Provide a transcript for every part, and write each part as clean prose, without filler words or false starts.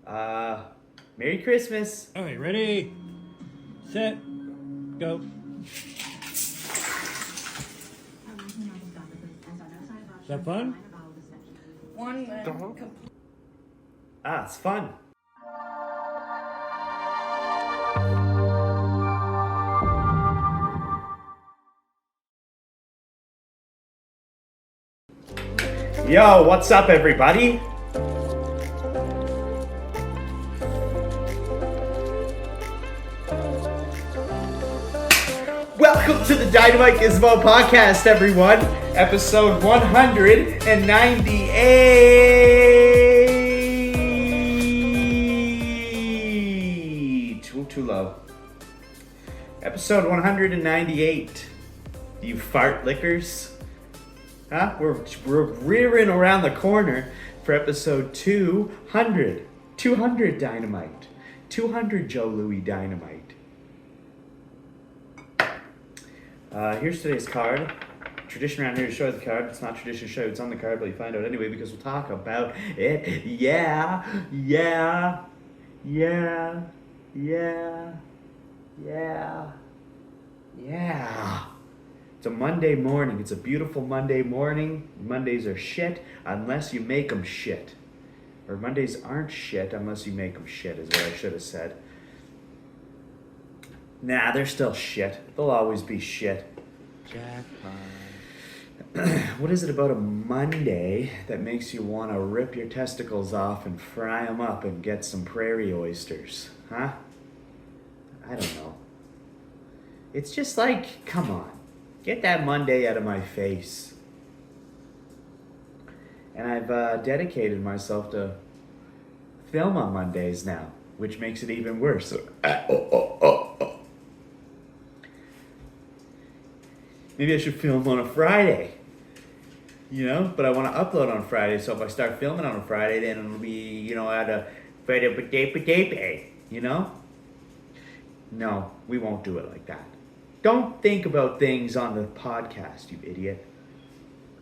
Merry Christmas. All right, ready, set, go. Is that fun? It's fun. Yo, what's up, everybody? Welcome to the DynamiteGizmo podcast, everyone. Episode 198. Too low. Episode 198. You fart lickers. Huh? We're rearing around the corner for episode 200. 200 Dynamite. 200 Joe Louis Dynamite. Here's today's card. Tradition around here to show the card. It's not tradition to show what's on the card, but you find out anyway because we'll talk about it. Yeah. It's a Monday morning. It's a beautiful Monday morning. Mondays are shit unless you make them shit. Or Mondays aren't shit unless you make them shit is what I should have said. Nah, they're still shit. They'll always be shit. Jackpot. What is it about a Monday that makes you want to rip your testicles off and fry them up and get some prairie oysters? Huh? I don't know. It's just like, come on. Get that Monday out of my face. And I've dedicated myself to film on Mondays now, which makes it even worse. Maybe I should film on a Friday, you know? But I want to upload on Friday, so if I start filming on a Friday, then it'll be, you know, at a Friday, you know? No, we won't do it like that. Don't think about things on the podcast, you idiot.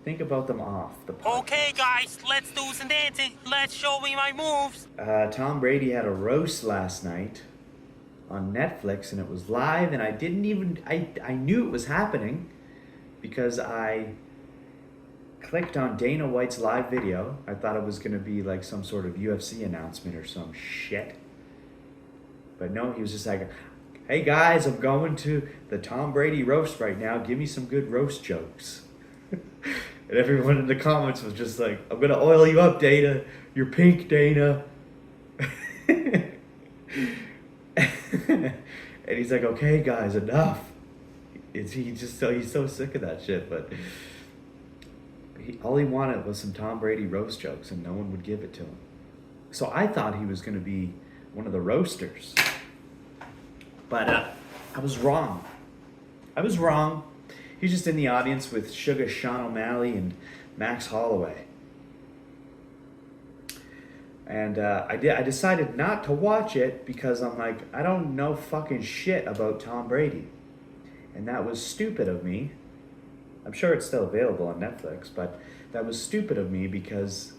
Think about them off the podcast. Okay, guys, let's do some dancing. Let's show me my moves. Tom Brady had a roast last night on Netflix, and it was live, and I knew it was happening because I clicked on Dana White's live video. I thought it was going to be like some sort of UFC announcement or some shit. But no, he was just like, hey guys, I'm going to the Tom Brady roast right now. Give me some good roast jokes. And everyone in the comments was just like, I'm going to oil you up, Dana. You're pink, Dana. And he's like, okay, guys, enough. He's so sick of that shit. But all he wanted was some Tom Brady roast jokes, and no one would give it to him. So I thought he was going to be one of the roasters. But I was wrong. He's just in the audience with Sugar Sean O'Malley and Max Holloway. And I decided not to watch it because I'm like, I don't know fucking shit about Tom Brady. And that was stupid of me. I'm sure it's still available on Netflix, but that was stupid of me because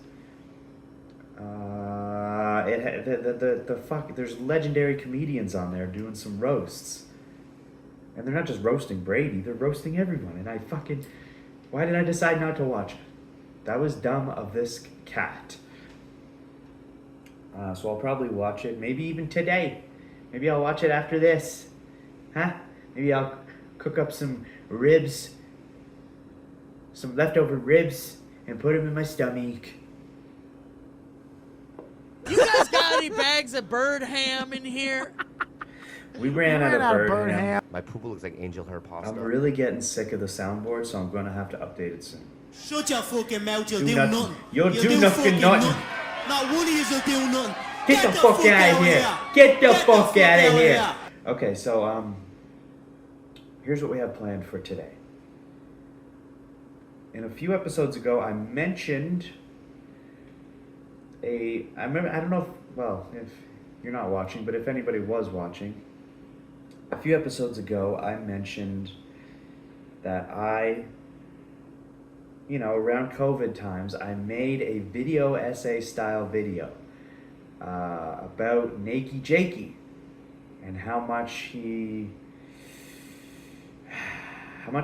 there's legendary comedians on there doing some roasts. And they're not just roasting Brady, they're roasting everyone. And why did I decide not to watch it? That was dumb of this cat. So I'll probably watch it, maybe even today. Maybe I'll watch it after this. Huh? Maybe I'll cook up some ribs, some leftover ribs, and put them in my stomach. You guys got any bags of bird ham in here? We ran out of bird ham. My poo looks like angel hair pasta. I'm really getting sick of the soundboard, so I'm going to have to update it soon. Shut your fucking mouth, you'll Do do nothing. nothing. You'll do nothing, nothing. Not one of you will do nothing. Get the fuck out of here. Get the fuck out of here. Okay, so here's what we have planned for today. In a few episodes ago, I mentioned I don't know if you're not watching, but if anybody was watching, a few episodes ago, I mentioned that around COVID times, I made a video essay style video. about Nakey Jakey and how much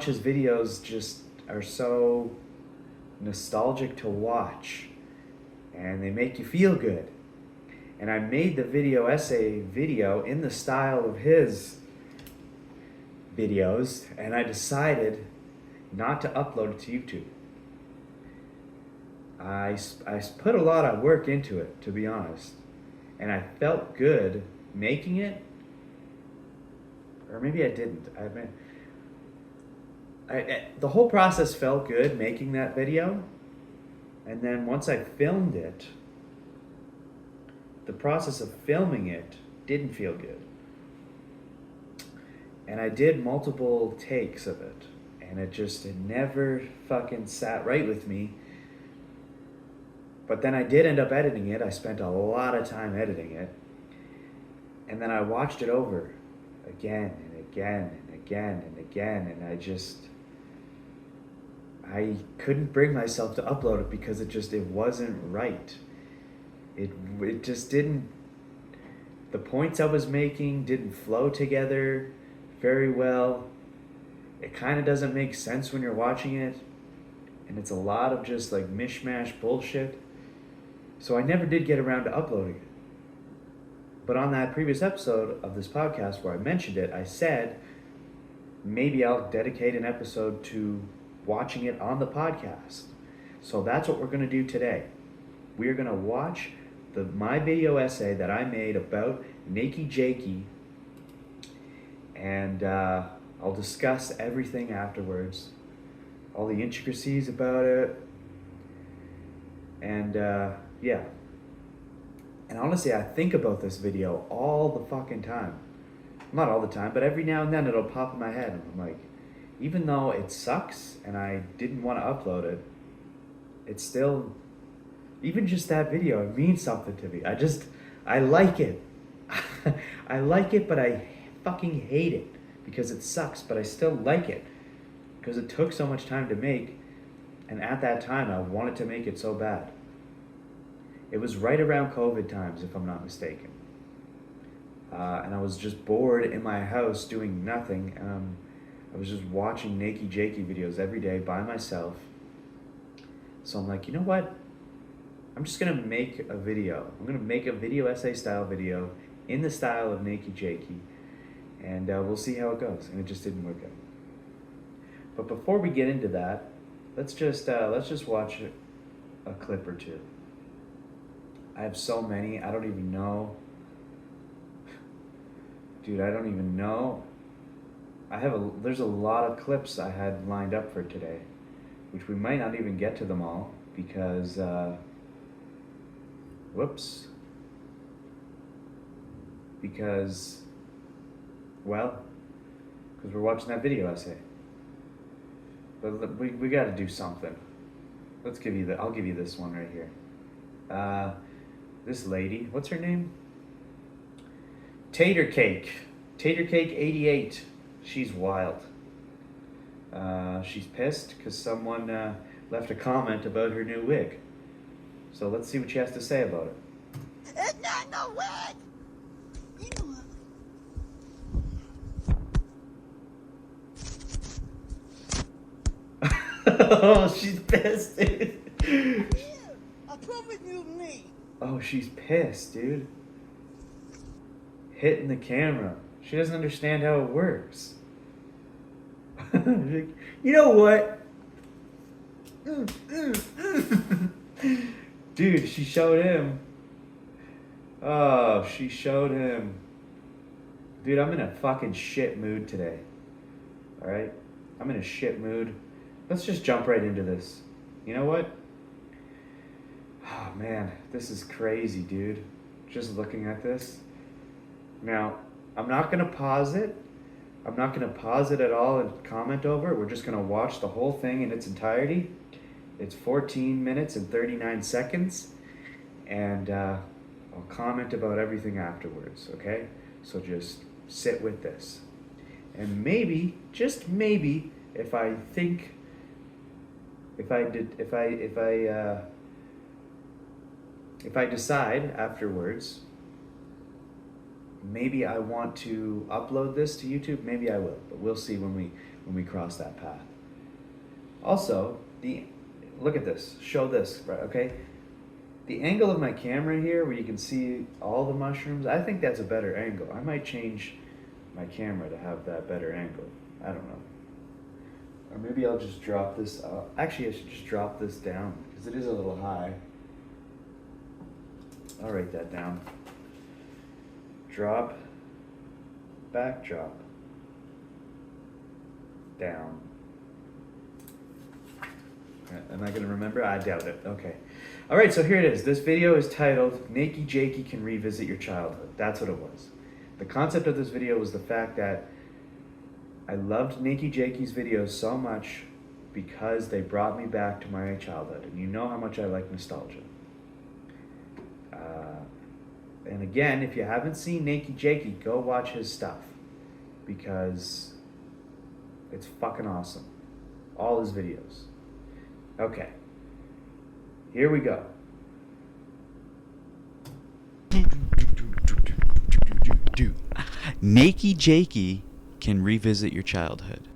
his videos just are so nostalgic to watch, and they make you feel good. And I made the video essay video in the style of his videos, and I decided not to upload it to YouTube. I put a lot of work into it, to be honest, and I felt good making it, or maybe I didn't. The whole process felt good making that video, and then once I filmed it, the process of filming it didn't feel good. And I did multiple takes of it, and it never fucking sat right with me. But then I did end up editing it. I spent a lot of time editing it. And then I watched it over again and again and again and again, and I couldn't bring myself to upload it because it wasn't right. It just didn't, the points I was making didn't flow together very well. It kind of doesn't make sense when you're watching it, and it's a lot of just like mishmash bullshit. So I never did get around to uploading it. But on that previous episode of this podcast where I mentioned it, I said maybe I'll dedicate an episode to watching it on the podcast. So that's what we're going to do today. We're going to watch my video essay that I made about Nakey Jakey, and I'll discuss everything afterwards, all the intricacies about it, and yeah. And honestly, I think about this video all the fucking time. Not all the time, but every now and then it'll pop in my head, and I'm like, even though it sucks and I didn't want to upload it, it's still, even just that video, it means something to me. I like it. I like it, but I fucking hate it because it sucks, but I still like it because it took so much time to make, and at that time I wanted to make it so bad. It was right around COVID times, if I'm not mistaken. And I was just bored in my house doing nothing. I was just watching Nakey Jakey videos every day by myself. So I'm like, you know what? I'm just going to make a video. I'm going to make a video essay style video in the style of Nakey Jakey. And we'll see how it goes. And it just didn't work out. But before we get into that, let's just watch a clip or two. I have so many, I don't even know. Dude, I don't even know. There's a lot of clips I had lined up for today, which we might not even get to them all because, because we're watching that video essay. But we got to do something. I'll give you this one right here. This lady, what's her name? TaterCake 88. She's wild. She's pissed because someone left a comment about her new wig. So let's see what she has to say about it. It's not no wig! You know what? Oh, she's pissed, dude. Yeah, I promise you me. Oh, she's pissed, dude. Hitting the camera. She doesn't understand how it works. You know what? Dude, she showed him. Oh, she showed him. Dude, I'm in a fucking shit mood today. Alright? I'm in a shit mood. Let's just jump right into this. You know what? Oh man, this is crazy, dude. Just looking at this. Now, I'm not going to pause it. I'm not going to pause it at all and comment over it. We're just going to watch the whole thing in its entirety. It's 14 minutes and 39 seconds. And I'll comment about everything afterwards, okay? So just sit with this. And maybe, just maybe, if I decide afterwards maybe I want to upload this to YouTube. Maybe I will, but we'll see when we cross that path. Also, look at this. Show this, right? Okay. The angle of my camera here, where you can see all the mushrooms, I think that's a better angle. I might change my camera to have that better angle. I don't know. Or maybe I'll just drop this. Actually, I should just drop this down because it is a little high. I'll write that down. Drop, backdrop, down. Am I going to remember? I doubt it. Okay. All right, so here it is. This video is titled, Nakey Jakey Can Revisit Your Childhood. That's what it was. The concept of this video was the fact that I loved Nakey Jakey's videos so much because they brought me back to my childhood. And you know how much I like nostalgia. And again, if you haven't seen Nakey Jakey, go watch his stuff. Because it's fucking awesome. All his videos. Okay. Here we go. Nakey Jakey Can Revisit Your Childhood.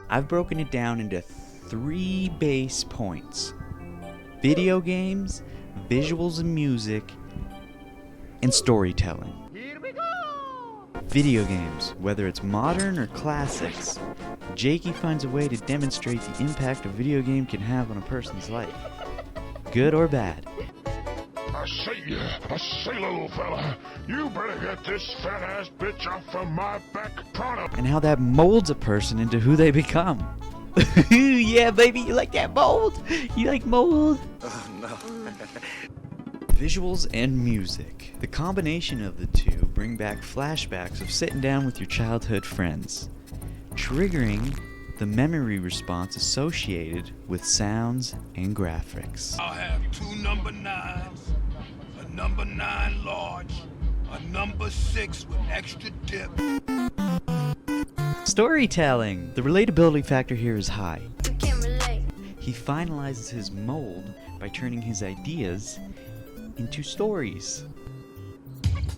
I've broken it down into 3 base points: video games, visuals and music, and storytelling. Here we go! Video games, whether it's modern or classics, Jakey finds a way to demonstrate the impact a video game can have on a person's life, good or bad. I say, little fella, you better get this fat-ass bitch off of my back pronto. And how that molds a person into who they become. Yeah, baby, you like that mold? You like mold? Oh, no. Visuals and music. The combination of the two bring back flashbacks of sitting down with your childhood friends, triggering the memory response associated with sounds and graphics. I'll have 2 number 9s, a number 9 large, a number 6 with extra dip. Storytelling. The relatability factor here is high. You can relate. He finalizes his mold by turning his ideas into stories.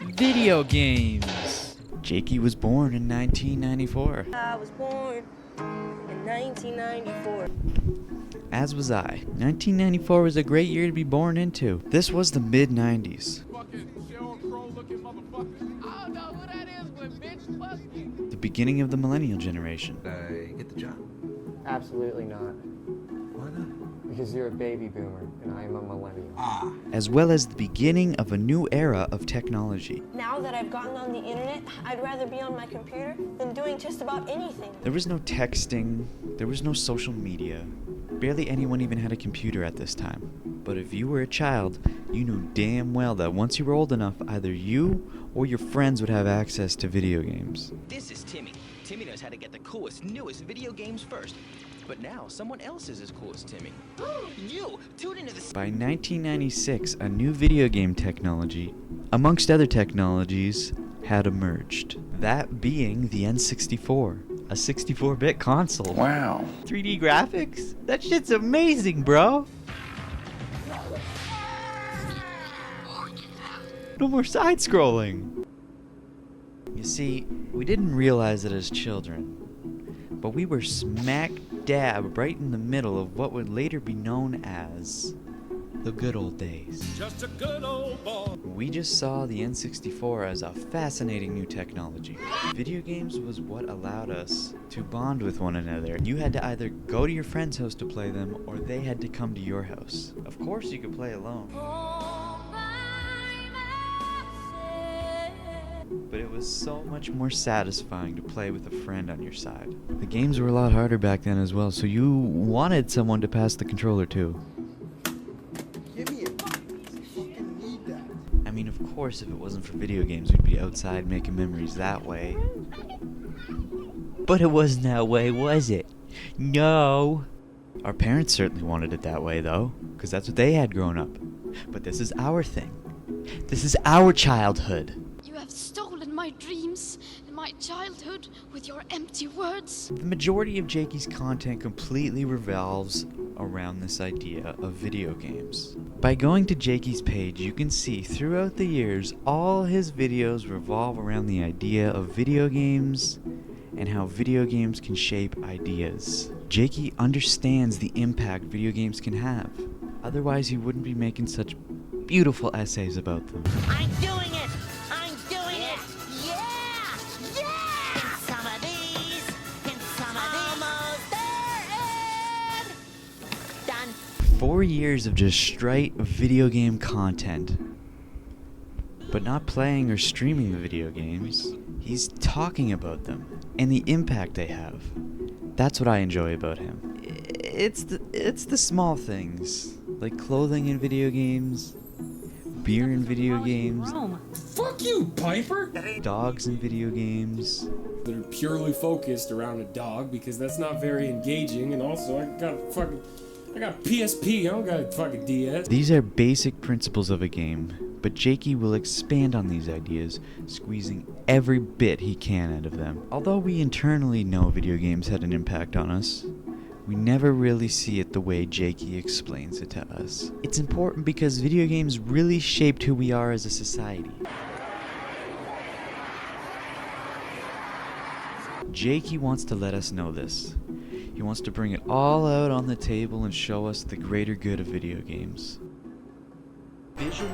Video games. Jakey was born in 1994. I was born in 1994. As was I. 1994 was a great year to be born into. This was the mid-90s. The beginning of the millennial generation. I get the job. Absolutely not. Why not? Because you're a baby boomer and I am a millennial. As well as the beginning of a new era of technology. Now that I've gotten on the internet, I'd rather be on my computer than doing just about anything. There was no texting, there was no social media. Barely anyone even had a computer at this time. But if you were a child, you knew damn well that once you were old enough, either you or your friends would have access to video games. This is Timmy. Timmy knows how to get the coolest, newest video games first. But now, someone else is as cool as Timmy. You! Tune into the... By 1996, a new video game technology, amongst other technologies, had emerged. That being the N64, a 64-bit console. Wow. 3D graphics? That shit's amazing, bro! No more side-scrolling! You see, we didn't realize it as children, but we were smack dab right in the middle of what would later be known as the good old days. Just a good old boy. We just saw the N64 as a fascinating new technology. Video games was what allowed us to bond with one another. You had to either go to your friend's house to play them, or they had to come to your house. Of course you could play alone. But it was so much more satisfying to play with a friend on your side. The games were a lot harder back then as well, so you wanted someone to pass the controller to. Give me it. I fucking need that. I mean, of course, if it wasn't for video games, we'd be outside making memories that way. But it wasn't that way, was it? No. Our parents certainly wanted it that way, though, because that's what they had grown up. But this is our thing. This is our childhood. You have stolen my dreams and my childhood with your empty words. The majority of Jakey's content completely revolves around this idea of video games. By going to Jakey's page, you can see throughout the years all his videos revolve around the idea of video games and how video games can shape ideas. Jakey understands the impact video games can have. Otherwise, he wouldn't be making such beautiful essays about them. I'm doing it! I'm doing it! Yeah! Yeah! And some of these, and some of these. Almost there, and done. 4 years of just straight video game content. But not playing or streaming the video games. He's talking about them and the impact they have. That's what I enjoy about him. It's the small things, like clothing in video games, beer in video games, Fuck you, Piper! dogs in video games. They're purely focused around a dog because that's not very engaging, and also I got PSP, I don't got a fucking DS. These are basic principles of a game, but Jakey will expand on these ideas, squeezing every bit he can out of them. Although we internally know video games had an impact on us, we never really see it the way Jakey explains it to us. It's important because video games really shaped who we are as a society. Jakey wants to let us know this. He wants to bring it all out on the table and show us the greater good of video games. Visual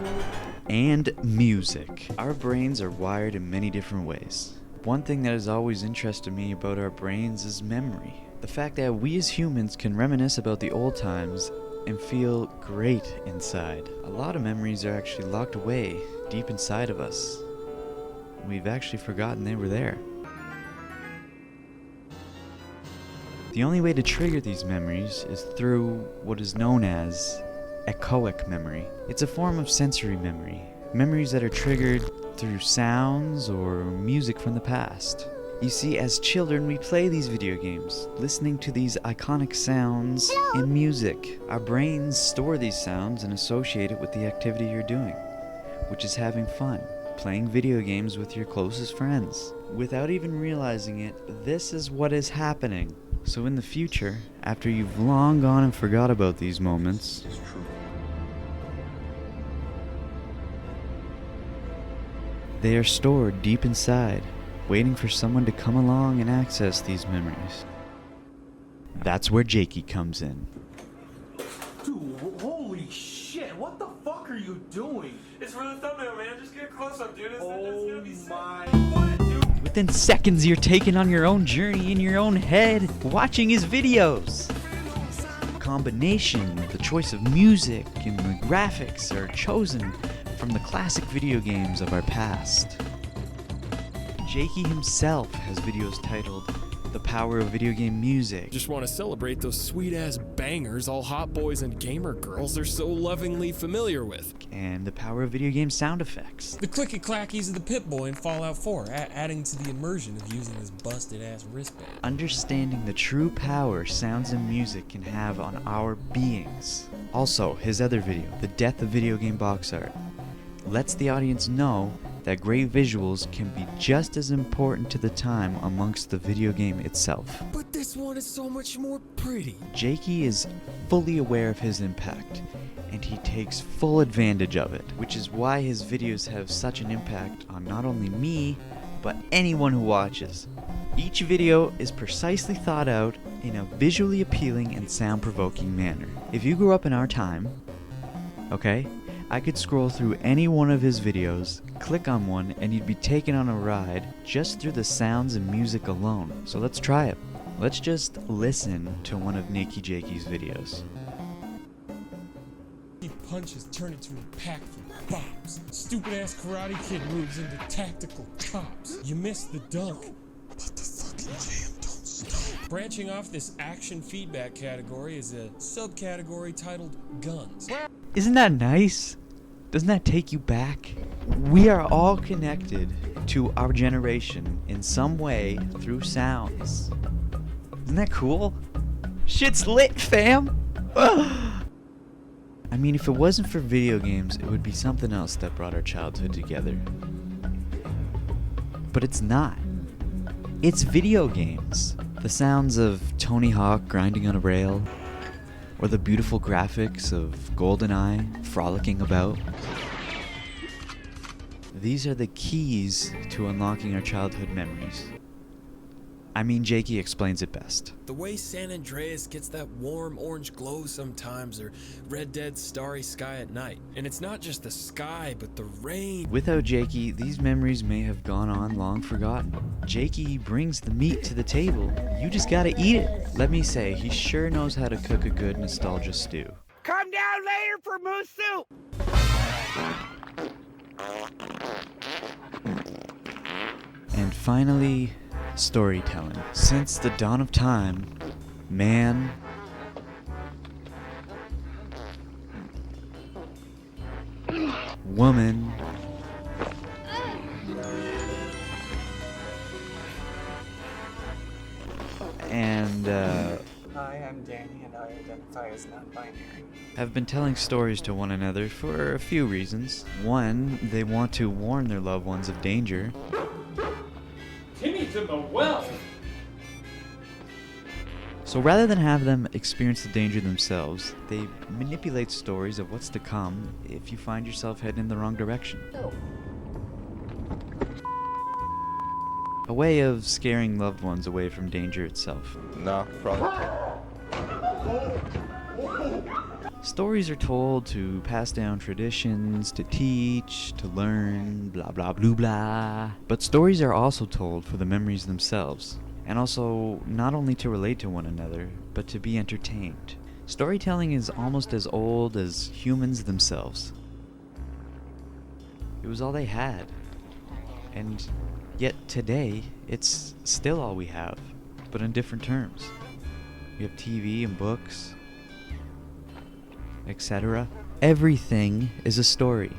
and music. Our brains are wired in many different ways. One thing that has always interested me about our brains is memory. The fact that we as humans can reminisce about the old times and feel great inside. A lot of memories are actually locked away deep inside of us. We've actually forgotten they were there. The only way to trigger these memories is through what is known as echoic memory. It's a form of sensory memory. Memories that are triggered through sounds or music from the past. You see, as children, we play these video games, listening to these iconic sounds in music. Our brains store these sounds and associate it with the activity you're doing, which is having fun, playing video games with your closest friends. Without even realizing it, this is what is happening. So in the future, after you've long gone and forgot about these moments, they are stored deep inside, waiting for someone to come along and access these memories. That's where Jakey comes in. Dude, holy shit, what the fuck are you doing? It's for the thumbnail, man. Just get close up, dude. It's gonna be sick. What, dude? Within seconds, you're taken on your own journey in your own head, watching his videos. The combination of the choice of music and the graphics are chosen from the classic video games of our past. Jakey himself has videos titled The Power of Video Game Music. Just want to celebrate those sweet-ass bangers all hot boys and gamer girls are so lovingly familiar with. And The Power of Video Game Sound Effects. The clicky-clackies of the Pip-Boy in Fallout 4, adding to the immersion of using this busted-ass wristband. Understanding the true power sounds and music can have on our beings. Also, his other video, The Death of Video Game Box Art, lets the audience know that great visuals can be just as important to the time amongst the video game itself. But this one is so much more pretty. Jakey is fully aware of his impact, and he takes full advantage of it, which is why his videos have such an impact on not only me, but anyone who watches. Each video is precisely thought out in a visually appealing and sound-provoking manner. If you grew up in our time, okay, I could scroll through any one of his videos, click on one, and you'd be taken on a ride just through the sounds and music alone. So let's try it. Let's just listen to one of Nakey Jakey's videos. He punches turn into impactful bops. Stupid ass Karate Kid moves into tactical chops. You missed the dunk, but the fucking jam don't stop. Branching off this action feedback category is a subcategory titled guns. Isn't that nice? Doesn't that take you back? We are all connected to our generation in some way through sounds. Isn't that cool? Shit's lit, fam! I mean, if it wasn't for video games, it would be something else that brought our childhood together. But it's not. It's video games. The sounds of Tony Hawk grinding on a rail, or the beautiful graphics of GoldenEye frolicking about. These are the keys to unlocking our childhood memories. I mean, Jakey explains it best. The way San Andreas gets that warm orange glow sometimes, or Red Dead's starry sky at night. And it's not just the sky, but the rain. Without Jakey, these memories may have gone on long forgotten. Jakey brings the meat to the table. You just gotta eat it. Let me say, he sure knows how to cook a good nostalgia stew. Come down later for moose soup. And finally, storytelling. Since the dawn of time, man, woman, and Hi, I'm Danny, and I identify as non-binary. have been telling stories to one another for a few reasons. One, they want to warn their loved ones of danger. Timmy's in the well! So rather than have them experience the danger themselves, they manipulate stories of what's to come if you find yourself heading in the wrong direction. A way of scaring loved ones away from danger itself. No problem. Stories are told to pass down traditions, to teach, to learn, blah blah blah blah. But stories are also told for the memories themselves, and also not only to relate to one another, but to be entertained. Storytelling is almost as old as humans themselves. It was all they had, and yet today it's still all we have, but in different terms. We have TV and books, etc. Everything is a story.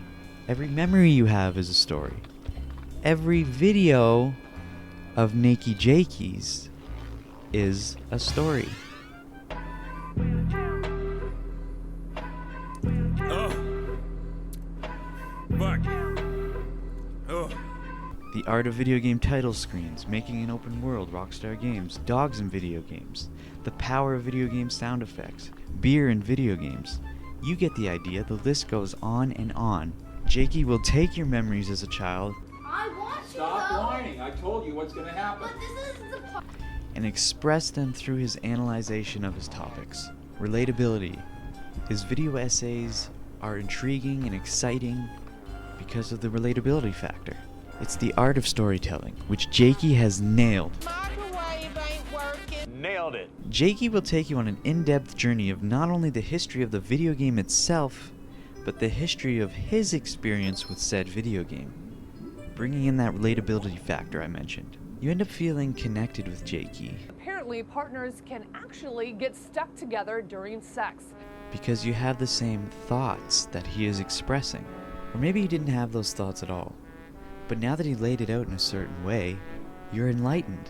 Every memory you have is a story. Every video of Nakey Jakey's is a story. Oh. Fuck. Oh. The art of video game title screens, making an open world, Rockstar Games, dogs in video games, the power of video game sound effects, beer in video games. You get the idea, the list goes on and on. Jakey will take your memories as a child I want you Stop whining. I told you what's gonna happen. But this is the part. and express them through his analyzation of his topics. Relatability. His video essays are intriguing and exciting because of the relatability factor. It's the art of storytelling, which Jakey has nailed. Microwave ain't working. Nailed it. Jakey will take you on an in-depth journey of not only the history of the video game itself, but the history of his experience with said video game, bringing in that relatability factor I mentioned. You end up feeling connected with Jakey Apparently, partners can actually get stuck together during sex. because you have the same thoughts that he is expressing. Or maybe you didn't have those thoughts at all, but now that he laid it out in a certain way, you're enlightened.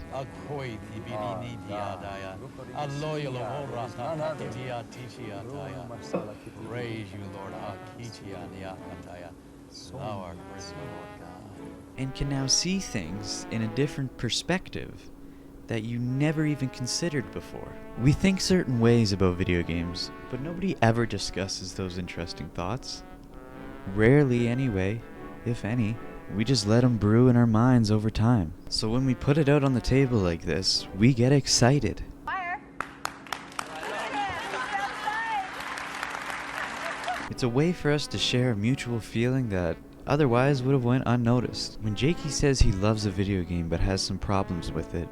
Praise you, Lord. Thou art risen, Lord God. And can now see things in a different perspective that you never even considered before. We think certain ways about video games, but nobody ever discusses those interesting thoughts. Rarely anyway, if any. We just let them brew in our minds over time. So when we put it out on the table like this, we get excited. It's a way for us to share a mutual feeling that otherwise would have went unnoticed. When Jakey says he loves a video game but has some problems with it,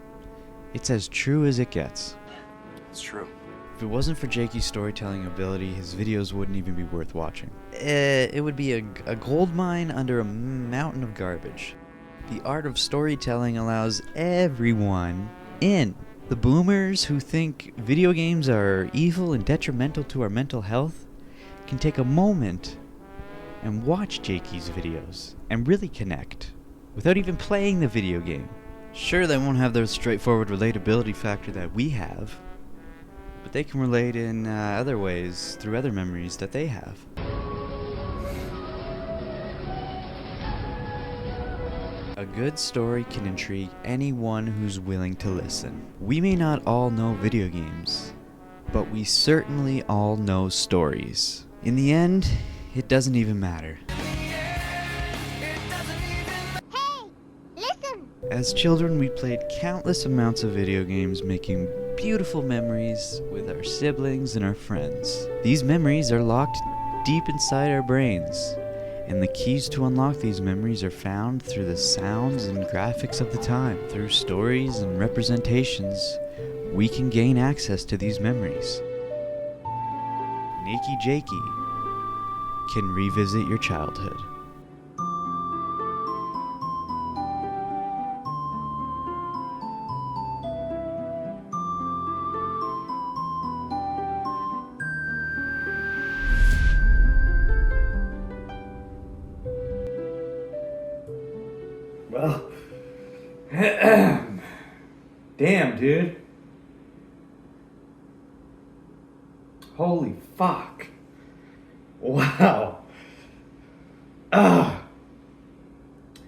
it's as true as it gets. It's true. If it wasn't for Jakey's storytelling ability, his videos wouldn't even be worth watching. It would be a gold mine under a mountain of garbage. The art of storytelling allows everyone in. The boomers who think video games are evil and detrimental to our mental health can take a moment and watch Jakey's videos and really connect without even playing the video game. Sure, they won't have the straightforward relatability factor that we have, but they can relate in other ways through other memories that they have. A good story can intrigue anyone who's willing to listen. We may not all know video games, but we certainly all know stories. In the end, it doesn't even matter. As children, we played countless amounts of video games, making beautiful memories with our siblings and our friends. These memories are locked deep inside our brains, and the keys to unlock these memories are found through the sounds and graphics of the time. Through stories and representations, we can gain access to these memories. Nakey Jakey can revisit your childhood. Well, damn, dude. Holy fuck. Wow.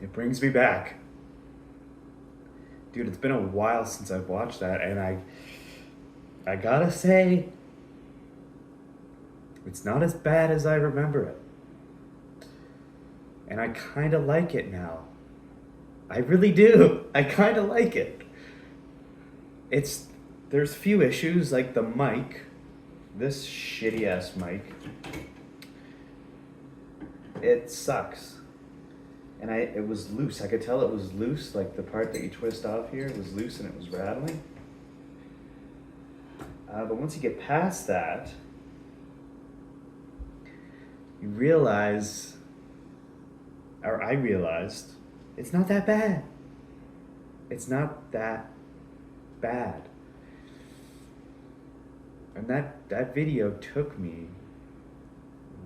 It brings me back. Dude, it's been a while since I've watched that, and I gotta say, it's not as bad as I remember it. And I kinda like it now. I really do. I kinda like it. There's few issues, like the mic. This shitty ass mic. It sucks. And it was loose. I could tell it was loose, like the part that you twist off here was loose and it was rattling. But once you get past that, you realize, or I realized, it's not that bad. It's not that bad. And that video took me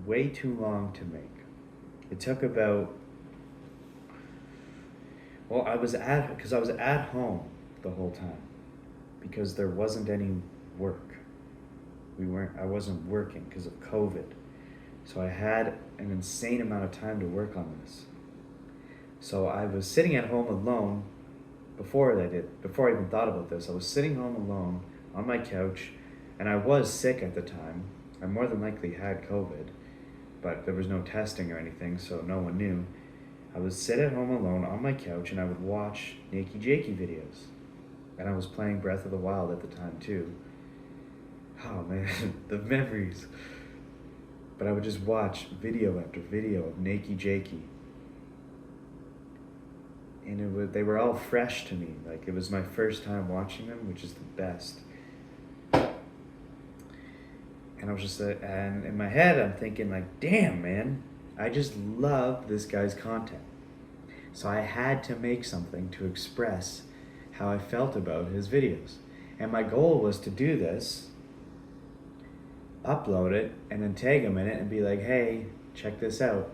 way too long to make. It took about, well, I was at home the whole time because there wasn't any work. I wasn't working because of COVID. So I had an insane amount of time to work on this. So I was sitting at home alone before I even thought about this. I was sitting home alone on my couch, and I was sick at the time. I more than likely had COVID, but there was no testing or anything, so no one knew. I would sit at home alone on my couch, and I would watch Nakey Jakey videos. And I was playing Breath of the Wild at the time, too. Oh, man, the memories. But I would just watch video after video of Nakey Jakey. And they were all fresh to me. Like, it was my first time watching them, which is the best. And I was just, and in my head, I'm thinking like, damn, man, I just love this guy's content. So I had to make something to express how I felt about his videos. And my goal was to do this, upload it, and then tag him in it and be like, hey, check this out.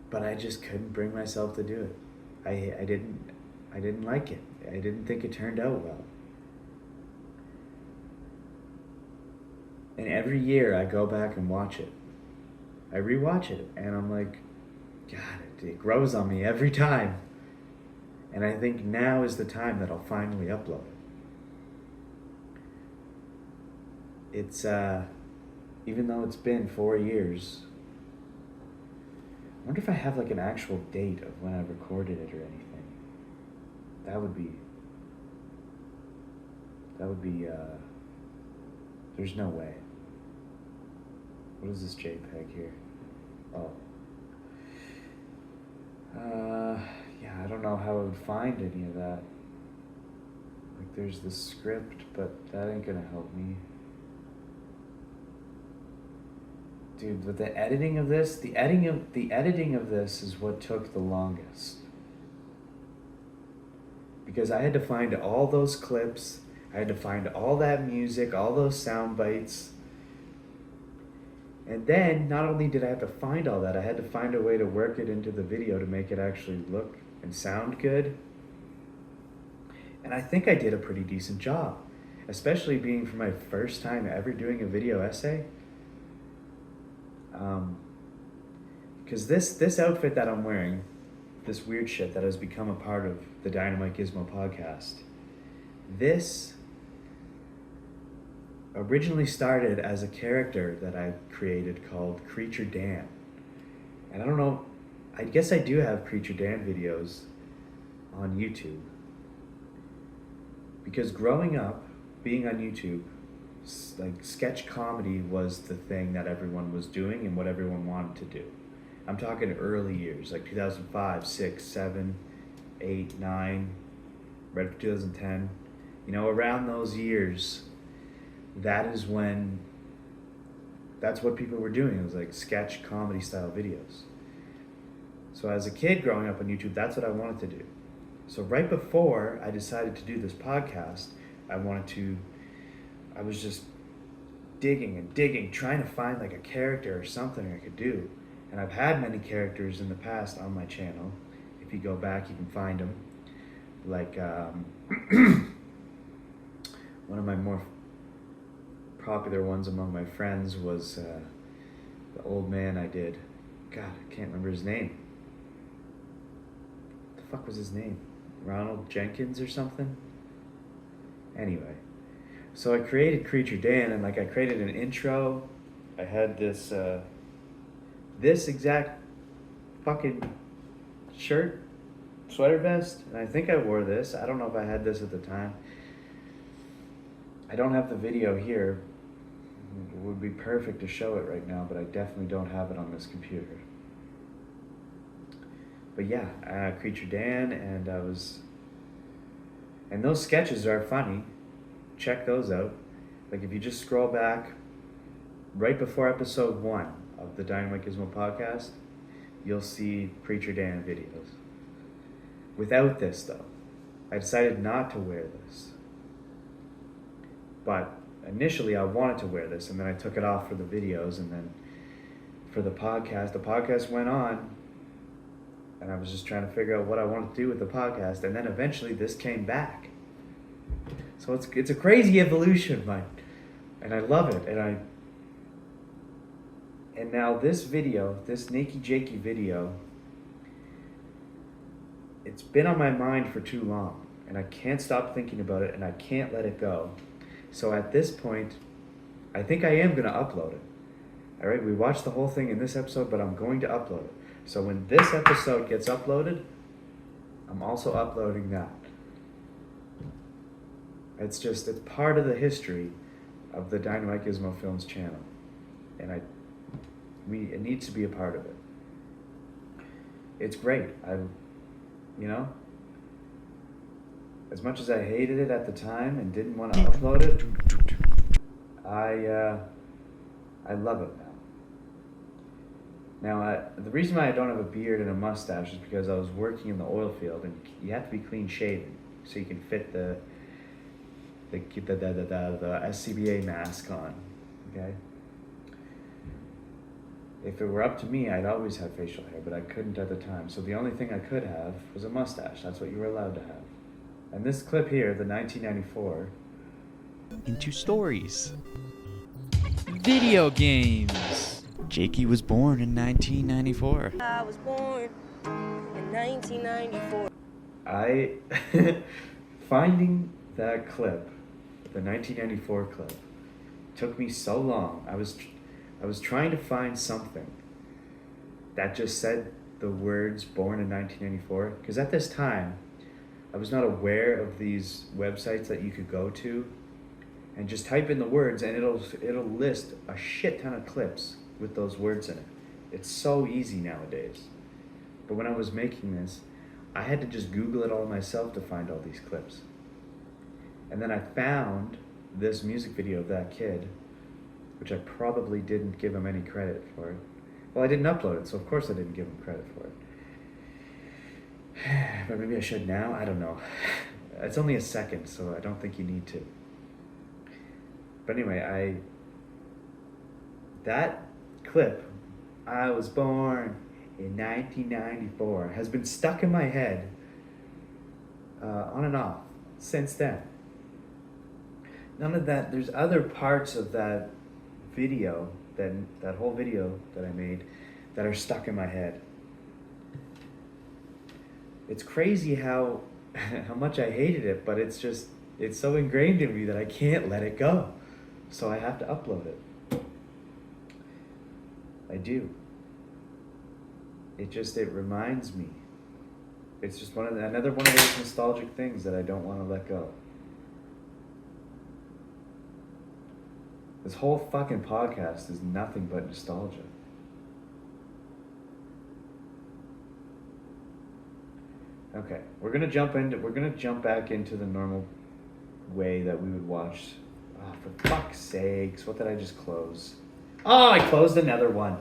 But I just couldn't bring myself to do it. I didn't like it. I didn't think it turned out well. And every year I go back and watch it. I rewatch it and I'm like, God, it grows on me every time. And I think now is the time that I'll finally upload it. It's, even though it's been 4 years, I wonder if I have like an actual date of when I recorded it or anything. That would be, there's no way. What is this JPEG here? Oh. Yeah, I don't know how I would find any of that. Like there's the script, but that ain't gonna help me. Dude, with the editing of this, the editing of this is what took the longest. Because I had to find all those clips, I had to find all that music, all those sound bites. And then, not only did I have to find all that, I had to find a way to work it into the video to make it actually look and sound good. And I think I did a pretty decent job, especially being for my first time ever doing a video essay. Because this outfit that I'm wearing, this weird shit that has become a part of the DynamiteGizmo podcast, this originally started as a character that I created called Creature Dan. And I don't know, I guess I do have Creature Dan videos on YouTube. Because growing up, being on YouTube, like sketch comedy was the thing that everyone was doing and what everyone wanted to do. I'm talking early years, like 2005, 6, 7, 8, 9, right up to 2010. You know, around those years, that's what people were doing. It was like sketch comedy style videos. So as a kid growing up on YouTube, that's what I wanted to do. So right before I decided to do this podcast, I was just digging and digging, trying to find like a character or something I could do. And I've had many characters in the past on my channel. If you go back, you can find them. Like one of my more popular ones among my friends was the old man I did. God, I can't remember his name. What the fuck was his name? Ronald Jenkins or something? Anyway, so I created Creature Dan, and like I created an intro. I had this this exact fucking shirt, sweater vest, and I think I wore this. I don't know if I had this at the time. I don't have the video here. It would be perfect to show it right now, but I definitely don't have it on this computer. But yeah, Creature Dan, and and those sketches are funny. Check those out. Like if you just scroll back right before episode 1 of the DynamiteGizmo podcast, you'll see Creature Dan videos. Without this though, I decided not to wear this. But initially I wanted to wear this, and then I took it off for the videos, and then for the podcast went on, and I was just trying to figure out what I wanted to do with the podcast, and then eventually this came back. So it's a crazy evolution, and I love it, and now this video, this Nakey Jakey video, it's been on my mind for too long, and I can't stop thinking about it, and I can't let it go. So at this point, I think I am going to upload it. All right, we watched the whole thing in this episode, but I'm going to upload it. So when this episode gets uploaded, I'm also uploading that. It's part of the history of the DynamiteGizmo Films channel. And it needs to be a part of it. It's great. As much as I hated it at the time and didn't want to upload it, I love it now. Now, the reason why I don't have a beard and a mustache is because I was working in the oil field, and you have to be clean shaven so you can fit the SCBA mask on. Okay. If it were up to me, I'd always have facial hair, but I couldn't at the time. So the only thing I could have was a mustache. That's what you were allowed to have. And this clip here, the 1994. Into stories. Video games. Jakey was born in 1994. I was born in 1994. Finding that clip, the 1994 clip, took me so long. I was trying to find something that just said the words born in 1994, because at this time, I was not aware of these websites that you could go to and just type in the words, and it'll list a shit ton of clips with those words in it. It's so easy nowadays. But when I was making this, I had to just Google it all myself to find all these clips. And then I found this music video of that kid, which I probably didn't give him any credit for it. Well, I didn't upload it, so of course I didn't give him credit for it. But maybe I should now, I don't know. It's only a second, so I don't think you need to. But anyway, that clip, I was born in 1994, has been stuck in my head on and off since then. None of that, there's other parts of that video, that whole video that I made, that are stuck in my head. It's crazy how much I hated it, but it's so ingrained in me that I can't let it go. So I have to upload it. I do. It reminds me. It's just another one of those nostalgic things that I don't want to let go. This whole fucking podcast is nothing but nostalgia. Okay, we're gonna jump back into the normal way that we would watch. Oh, for fuck's sakes, what did I just close? Oh, I closed another one.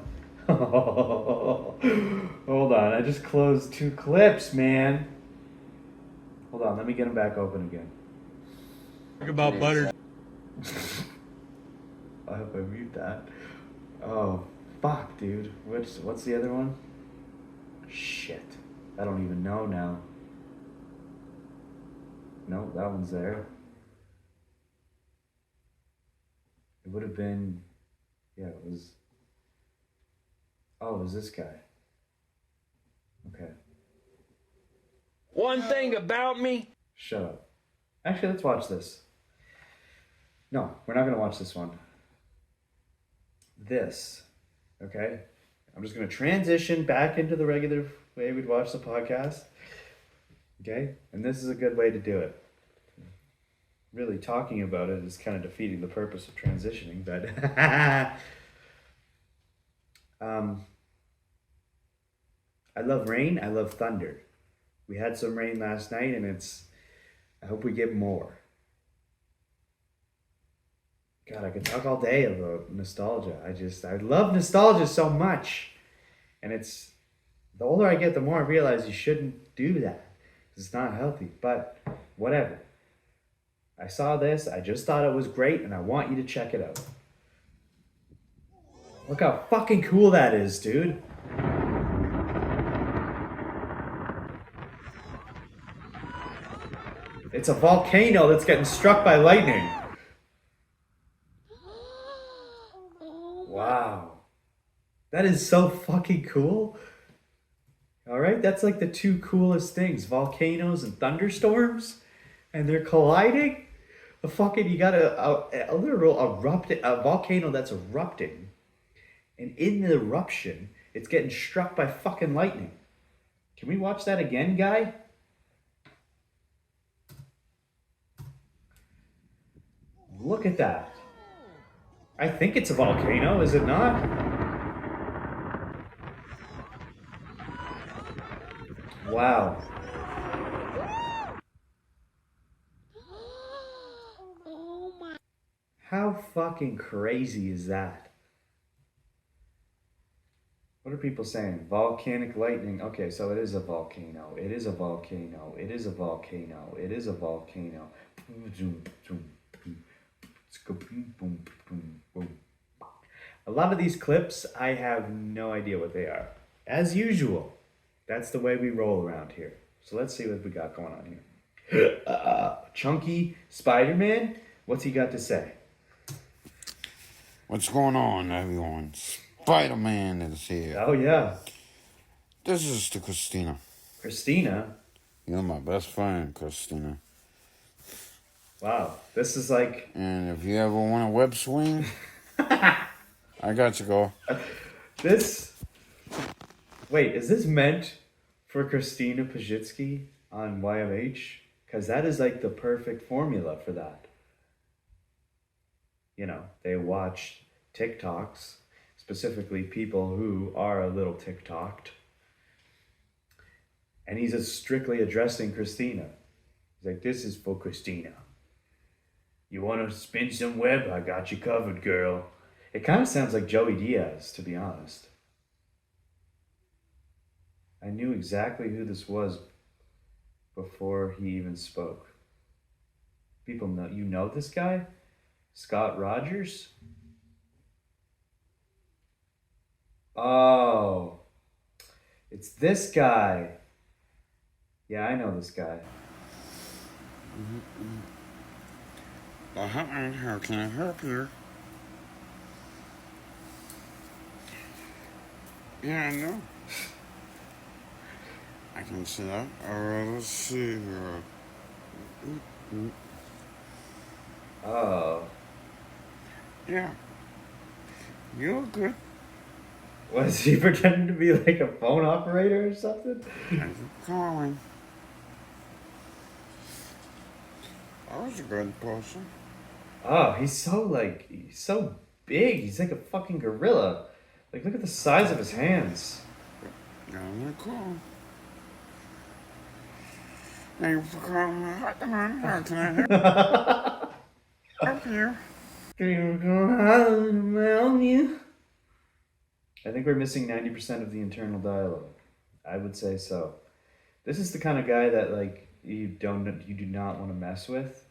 Hold on, I just closed 2 clips, man. Hold on, let me get them back open again. Talk about butter. I hope I mute that. Oh, fuck, dude. What's the other one? Shit. I don't even know now. No, that one's there. It would have been... Yeah, it was... Oh, it was this guy. Okay. One thing about me. Shut up. Actually, let's watch this. No, we're not going to watch this one. This. Okay? I'm just going to transition back into the regular way we'd watch the podcast. Okay? And this is a good way to do it. Really, talking about it is kind of defeating the purpose of transitioning, but... I love rain. I love thunder. We had some rain last night, and I hope we get more. God, I could talk all day about nostalgia. I love nostalgia so much. And the older I get, the more I realize you shouldn't do that. It's not healthy, but whatever. I saw this, I just thought it was great, and I want you to check it out. Look how fucking cool that is, dude. It's a volcano that's getting struck by lightning. Wow. That is so fucking cool. Alright, that's like the 2 coolest things. Volcanoes and thunderstorms. And they're colliding. You got a literal a volcano that's erupting. And in the eruption, it's getting struck by fucking lightning. Can we watch that again, guy? Look at that. I think it's a volcano, is it not? Wow. How fucking crazy is that? What are people saying? Volcanic lightning. Okay, so it is a volcano. It is a volcano. It is a volcano. It is a volcano. A lot of these clips, I have no idea what they are. As usual, that's the way we roll around here. So let's see what we got going on here. Chunky Spider-Man, what's he got to say? What's going on, everyone? Spider-Man is here. Oh, yeah. This is to Christina. Christina? You're my best friend, Christina. Wow, this is like... And if you ever want a web swing, I got you, girl. Wait, is this meant for Christina Pajitsky on YMH? Because that is like the perfect formula for that. You know, they watch TikToks, specifically people who are a little TikToked. And he's just strictly addressing Christina. He's like, this is for Christina. You want to spin some web? I got you covered, girl. It kind of sounds like Joey Diaz, to be honest. I knew exactly who this was before he even spoke. People know, you know this guy? Scott Rogers? Oh, it's this guy. Yeah, I know this guy. How can I help you? Yeah, I know. I can see that. Alright, let's see here. Oh. Yeah. You look good. Was he pretending to be like a phone operator or something? Thanks for calling. I was a good person. Oh, he's so big. He's like a fucking gorilla. Like, look at the size of his hands. Yeah, I'm cool. Thank you for calling my hotline. How can I help you? Help you? I think we're missing 90% of the internal dialogue. I would say so. This is the kind of guy that like you do not want to mess with.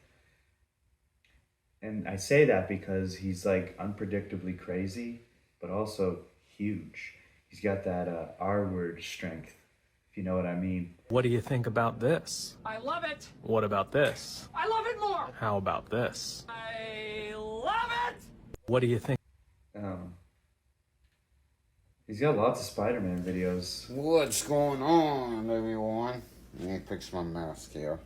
And I say that because he's like unpredictably crazy, but also huge. He's got that R word strength, if you know what I mean. What do you think about this? I love it. What about this? I love it more. How about this? I love it. What do you think? He's got lots of Spider-Man videos. What's going on, everyone? Let me fix my mask here.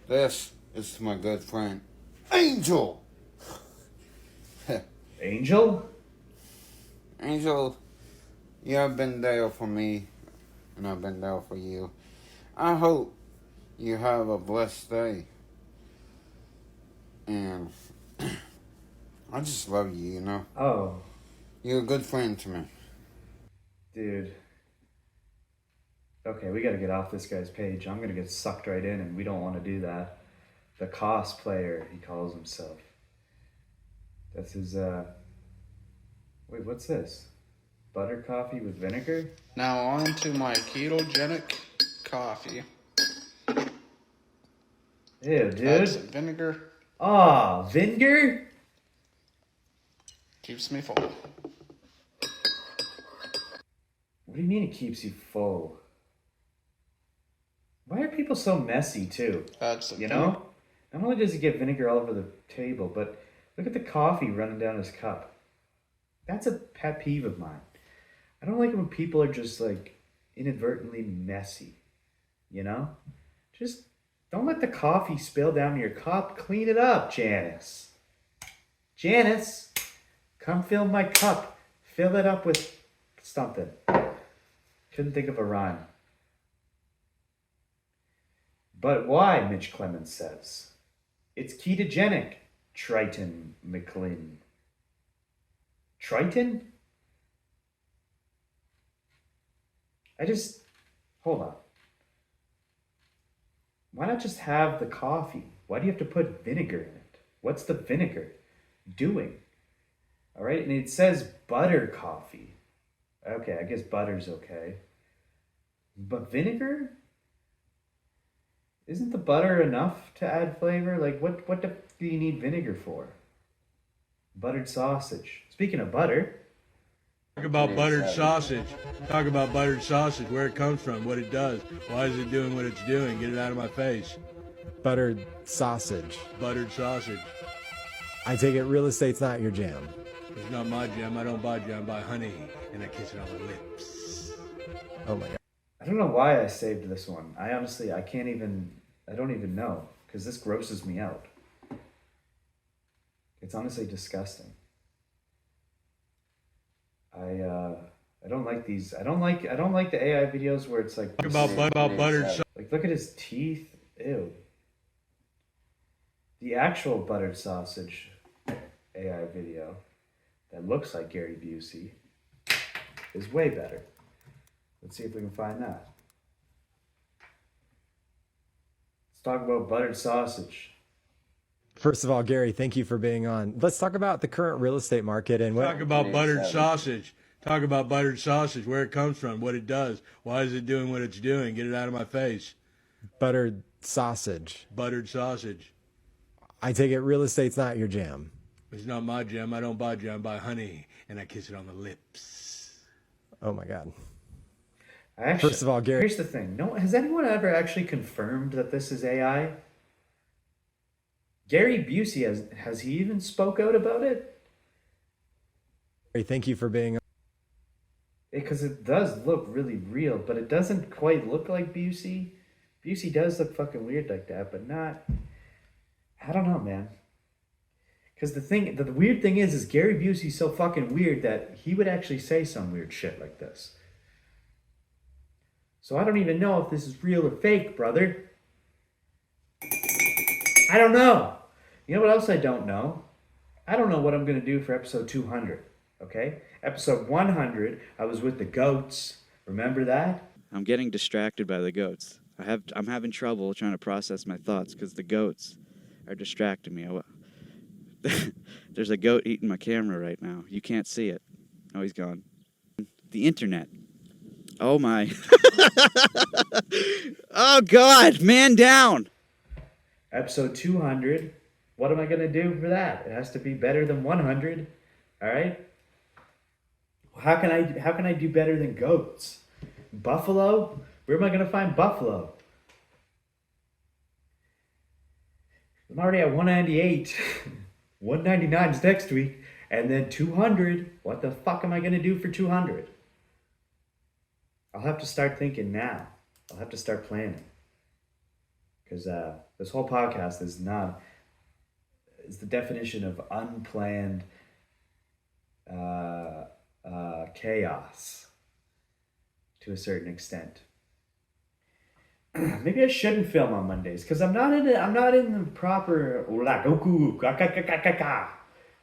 This is to my good friend, Angel! Angel? Angel, you have been there for me, and I've been there for you. I hope you have a blessed day. And I just love you, you know? Oh. You're a good friend to me. Dude. Okay, we gotta get off this guy's page. I'm gonna get sucked right in, and we don't want to do that. The cosplayer, he calls himself. That's his, Wait, what's this? Butter coffee with vinegar? Now on to my ketogenic coffee. Ew, dude. Add some vinegar. Ah, vinegar? Keeps me full. What do you mean it keeps you full? Why are people so messy, too? You know? Not only does he get vinegar all over the table, but look at the coffee running down his cup. That's a pet peeve of mine. I don't like it when people are just, like, inadvertently messy. You know? Just don't let the coffee spill down your cup. Clean it up, Janice. Janice, come fill my cup. Fill it up with something. Couldn't think of a rhyme. But why, Mitch Clemens says. It's ketogenic, Triton McLean. Triton? Hold on. Why not just have the coffee? Why do you have to put vinegar in it? What's the vinegar doing? All right, and it says butter coffee. Okay, I guess butter's okay. But vinegar? Isn't the butter enough to add flavor? Like, what do you need vinegar for? Buttered sausage. Speaking of butter. Talk about buttered sausage. Talk about buttered sausage, where it comes from, what it does. Why is it doing what it's doing? Get it out of my face. Buttered sausage. Buttered sausage. I take it real estate's not your jam. It's not my jam. I don't buy jam. I buy honey, and I kiss it on the lips. Oh my God. I don't know why I saved this one. I don't even know, because this grosses me out. It's honestly disgusting. I don't like these. I don't like the AI videos where it's like Talk about buttered sausage. Like, look at his teeth. Ew. The actual buttered sausage AI video that looks like Gary Busey is way better. Let's see if we can find that. Let's talk about buttered sausage. First of all, Gary, thank you for being on. Let's talk about the current real estate market and what. Talk about buttered sausage. Talk about buttered sausage, where it comes from, what it does. Why is it doing what it's doing? Get it out of my face. Buttered sausage. Buttered sausage. I take it real estate's not your jam. It's not my jam. I don't buy jam. I buy honey, and I kiss it on the lips. Oh my God. First of all, Gary. Here's the thing. Has anyone ever actually confirmed that this is AI? Gary Busey has he even spoke out about it? Thank you for being on. Because it does look really real, but it doesn't quite look like Busey. Busey does look fucking weird like that, but not. I don't know, man. Because the weird thing is Gary Busey's so fucking weird that he would actually say some weird shit like this. So I don't even know if this is real or fake, brother. I don't know. You know what else I don't know? I don't know what I'm going to do for episode 200, okay? Episode 100, I was with the goats. Remember that? I'm getting distracted by the goats. I'm having trouble trying to process my thoughts because the goats are distracting me. There's a goat eating my camera right now. You can't see it. Oh, he's gone. The internet. Oh, my. Oh, God. Man down. Episode 200. What am I going to do for that? It has to be better than 100. All right? How can I do better than goats? Buffalo? Where am I going to find buffalo? I'm already at 198. 199 is next week. And then 200. What the fuck am I going to do for 200? I'll have to start thinking now. I'll have to start planning. Because this whole podcast is the definition of unplanned chaos to a certain extent. Maybe I shouldn't film on Mondays because I'm not in the proper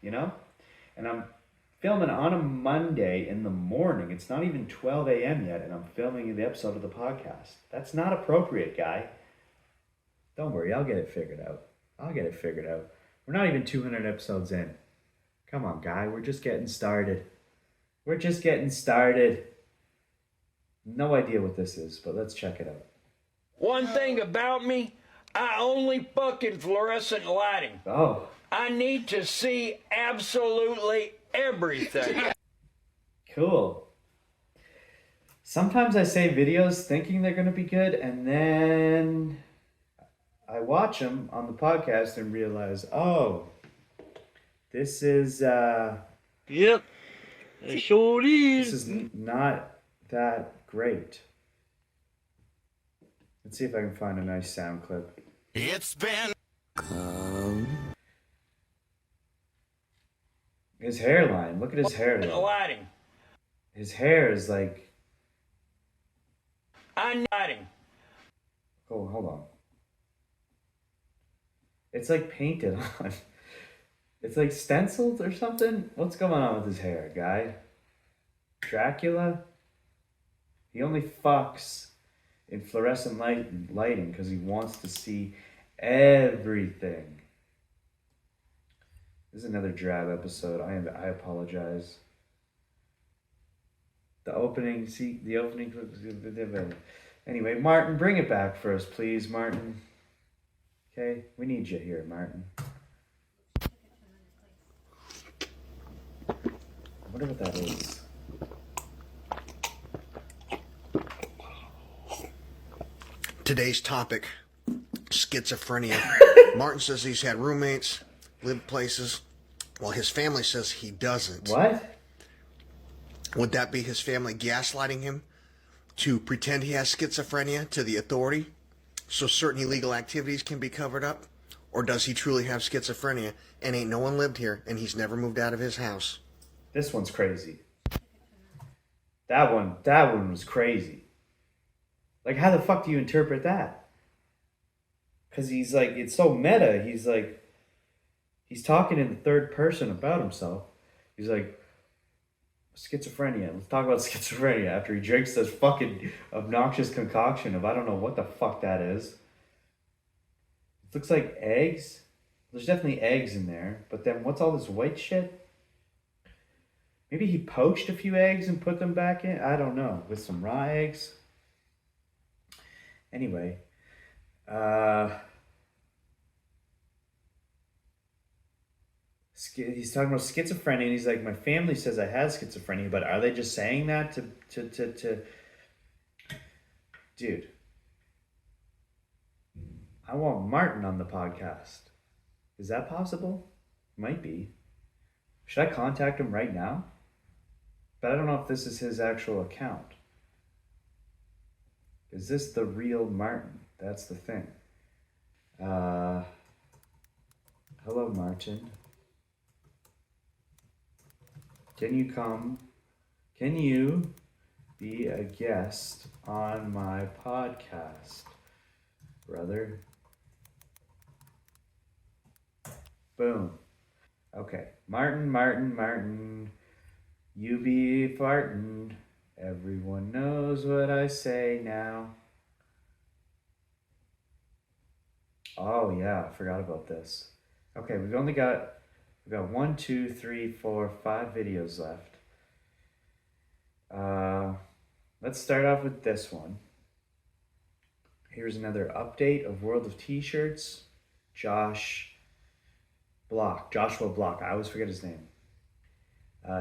you know, and I'm filming on a Monday in the morning. It's not even 12 a.m. yet, and I'm filming the episode of the podcast. That's not appropriate, guy. Don't worry, I'll get it figured out. We're not even 200 episodes in. Come on, guy. We're just getting started. No idea what this is, but let's check it out. One thing about me, I only fucking fluorescent lighting. Oh. I need to see absolutely everything. Cool. Sometimes I say videos thinking they're going to be good, and then I watch them on the podcast and realize, oh, this is, Yep, it sure is. This is not that great. Let's see if I can find a nice sound clip. It's been... His hairline. Look at his hairline. Lighting. His hair is like... I'm lighting. Oh, hold on. It's like painted on. It's like stenciled or something. What's going on with his hair, guy? Dracula? He only fucks in fluorescent lighting because he wants to see everything. This is another drab episode. I apologize. The opening clip. Anyway, Martin, bring it back for us, please, Martin. Okay, we need you here, Martin. I wonder what that is. Today's topic, schizophrenia. Martin says he's had roommates, lived places, while his family says he doesn't. What? Would that be his family gaslighting him to pretend he has schizophrenia to the authority so certain illegal activities can be covered up? Or does he truly have schizophrenia and ain't no one lived here and he's never moved out of his house? This one's crazy. That one was crazy. Like, how the fuck do you interpret that? Because he's like, it's so meta. He's like, he's talking in the third person about himself. He's like, schizophrenia. Let's talk about schizophrenia after he drinks this fucking obnoxious concoction of I don't know what the fuck that is. It looks like eggs. There's definitely eggs in there. But then what's all this white shit? Maybe he poached a few eggs and put them back in? I don't know. With some raw eggs? Anyway. He's talking about schizophrenia, and he's like, my family says I have schizophrenia, but are they just saying that to... Dude. I want Martin on the podcast. Is that possible? Might be. Should I contact him right now? But I don't know if this is his actual account. Is this the real Martin? That's the thing. Hello, Martin. Can you come? Can you be a guest on my podcast, brother? Boom. Okay. Martin. You be fartin'. Everyone knows what I say now. Oh yeah, I forgot about this. Okay, we've got 1, 2, 3, 4, 5 videos left. Let's start off with this one. Here's another update of World of T-Shirts. Joshua Block. I always forget his name.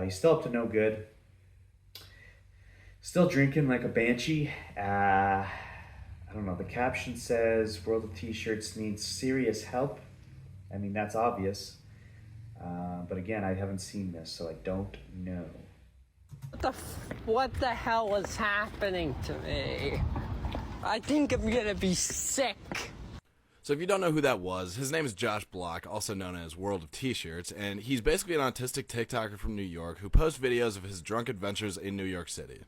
He's still up to no good. Still drinking like a banshee. I don't know. The caption says World of T-Shirts needs serious help. I mean, that's obvious. But again, I haven't seen this, so I don't know. What the hell is happening to me? I think I'm gonna be sick. So if you don't know who that was, his name is Josh Block, also known as World of T-Shirts, and he's basically an autistic TikToker from New York who posts videos of his drunk adventures in New York City.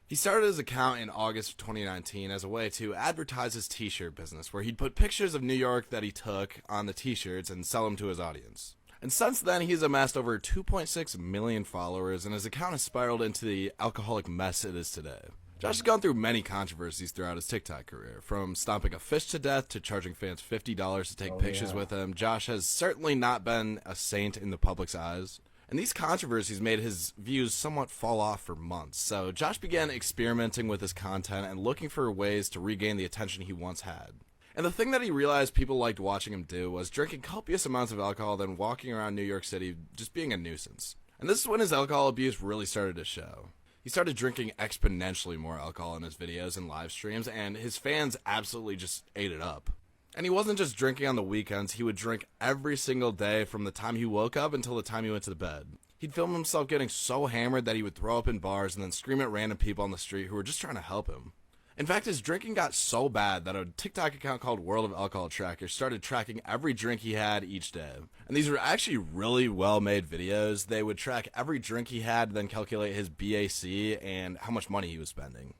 He started his account in August of 2019 as a way to advertise his t-shirt business, where he'd put pictures of New York that he took on the t-shirts and sell them to his audience. And since then, he's amassed over 2.6 million followers, and his account has spiraled into the alcoholic mess it is today. Josh has gone through many controversies throughout his TikTok career, from stomping a fish to death to charging fans $50 to take pictures with him. Josh has certainly not been a saint in the public's eyes. And these controversies made his views somewhat fall off for months, so Josh began experimenting with his content and looking for ways to regain the attention he once had. And the thing that he realized people liked watching him do was drinking copious amounts of alcohol, then walking around New York City just being a nuisance. And this is when his alcohol abuse really started to show. He started drinking exponentially more alcohol in his videos and live streams, and his fans absolutely just ate it up. And he wasn't just drinking on the weekends, he would drink every single day from the time he woke up until the time he went to bed. He'd film himself getting so hammered that he would throw up in bars and then scream at random people on the street who were just trying to help him. In fact, his drinking got so bad that a TikTok account called World of Alcohol Tracker started tracking every drink he had each day. And these were actually really well-made videos. They would track every drink he had, then calculate his BAC and how much money he was spending.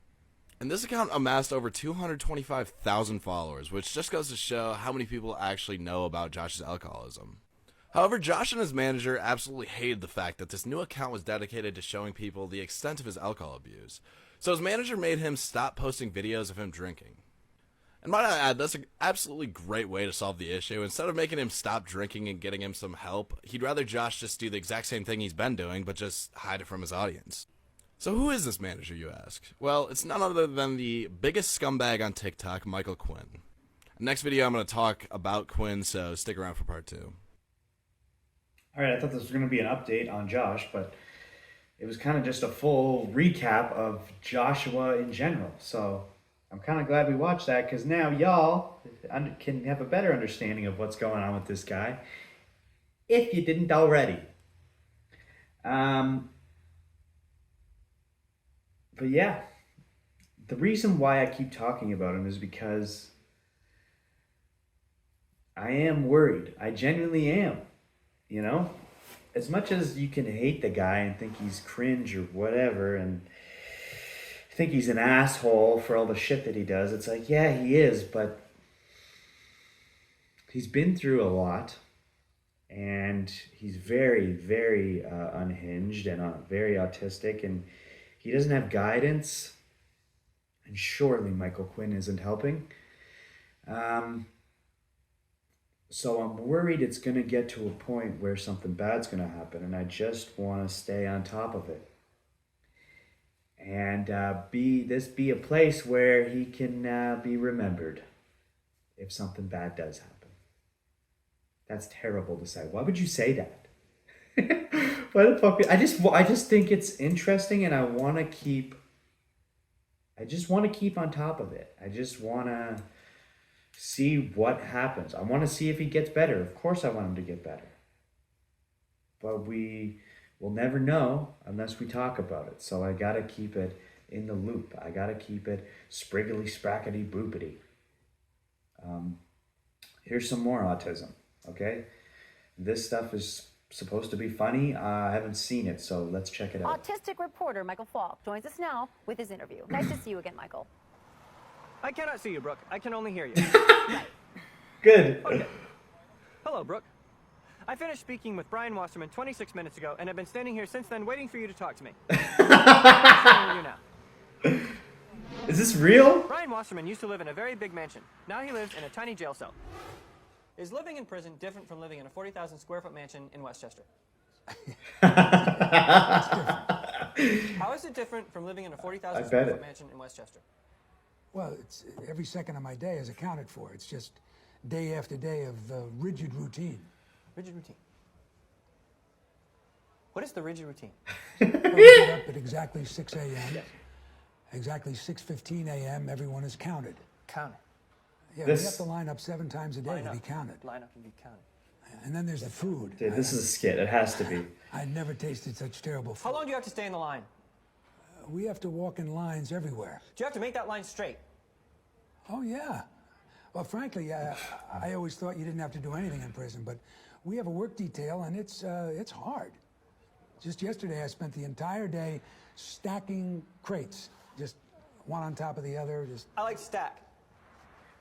And this account amassed over 225,000 followers, which just goes to show how many people actually know about Josh's alcoholism. However, Josh and his manager absolutely hated the fact that this new account was dedicated to showing people the extent of his alcohol abuse. So his manager made him stop posting videos of him drinking. And might I add, that's an absolutely great way to solve the issue. Instead of making him stop drinking and getting him some help, he'd rather Josh just do the exact same thing he's been doing, but just hide it from his audience. So who is this manager, you ask? Well, it's none other than the biggest scumbag on TikTok, Michael Quinn. Next video, I'm going to talk about Quinn, so stick around for part 2. All right, I thought this was going to be an update on Josh, but it was kind of just a full recap of Joshua in general. So I'm kind of glad we watched that, because now y'all can have a better understanding of what's going on with this guy, if you didn't already. But yeah, the reason why I keep talking about him is because I am worried. I genuinely am. You know, as much as you can hate the guy and think he's cringe or whatever, and think he's an asshole for all the shit that he does, it's like, yeah, he is, but he's been through a lot, and he's very, very unhinged and very autistic, and he doesn't have guidance, and surely Michael Quinn isn't helping. So I'm worried it's going to get to a point where something bad's going to happen, and I just want to stay on top of it. And be a place where he can be remembered if something bad does happen. That's terrible to say. Why would you say that? Why the fuck? I just think it's interesting, and I just want to keep on top of it. I just want to see what happens. I want to see if he gets better. Of course I want him to get better. But we will never know unless we talk about it. So I got to keep it in the loop. I got to keep it spriggly, sprackety, boopity. Here's some more autism, okay? This stuff is supposed to be funny. I haven't seen it, so let's check it out. Autistic reporter Michael Falk joins us now with his interview. Nice to see you again, Michael. I cannot see you, Brooke. I can only hear you. Good. Okay. Hello, Brooke. I finished speaking with Brian Wasserman 26 minutes ago, and I've been standing here since then waiting for you to talk to me. How are you now? Is this real? Brian Wasserman used to live in a very big mansion. Now he lives in a tiny jail cell. Is living in prison different from living in a 40,000 square foot mansion in Westchester? How is it different from living in a 40,000 square foot mansion in Westchester? Well, it's every second of my day is accounted for. It's just day after day of rigid routine. Rigid routine. What is the rigid routine? Well, we get up at exactly 6 a.m. Yes. Exactly 6:15 a.m. Everyone is counted. Counted. Yeah, This- we have to line up 7 times a day to be counted. Line up and be counted. And then there's the food. Dude, this is a skit. It has to be. I'd never tasted such terrible food. How long do you have to stay in the line? We have to walk in lines everywhere. Do you have to make that line straight? Oh, yeah. Well, frankly, I always thought you didn't have to do anything in prison, but we have a work detail, and it's hard. Just yesterday, I spent the entire day stacking crates, just one on top of the other. Just. I like to stack.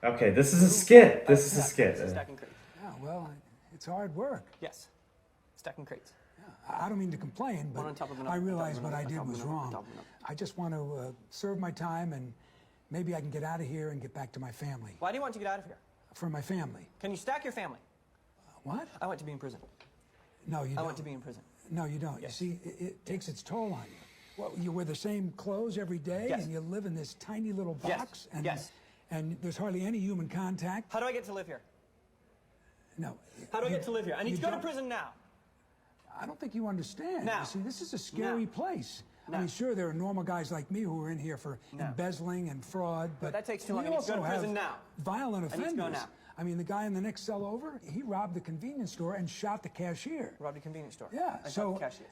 Okay, this is a skit. This is a skit. Stacking crates. Yeah, well, it's hard work. Yes. Stacking crates. I don't mean to complain, but One on top of another, I on top of realized what another, I on did top of was another, on wrong. top of another. I just want to serve my time, and maybe I can get out of here and get back to my family. Why do you want to get out of here? For my family. Can you stack your family? What? I want to be in prison. No, you don't. I want to be in prison. No, you don't. Yes. You see, it takes its toll on you. Well, you wear the same clothes every day, Yes. and you live in this tiny little box, and Yes. and there's hardly any human contact. How do I get to live here? No. How do I get to live here? I need you to go to don't- prison now. I don't think you understand. Now. You see, this is a scary Now. place. I Now. mean, sure, there are normal guys like me who are in here for embezzling and fraud, but that takes too long. we I need to go also to prison have now. violent I need to offenders. go now. I mean, the guy in the next cell over, he robbed the convenience store and shot the cashier. Robbed a convenience store. Yeah, I shot so, the cashier.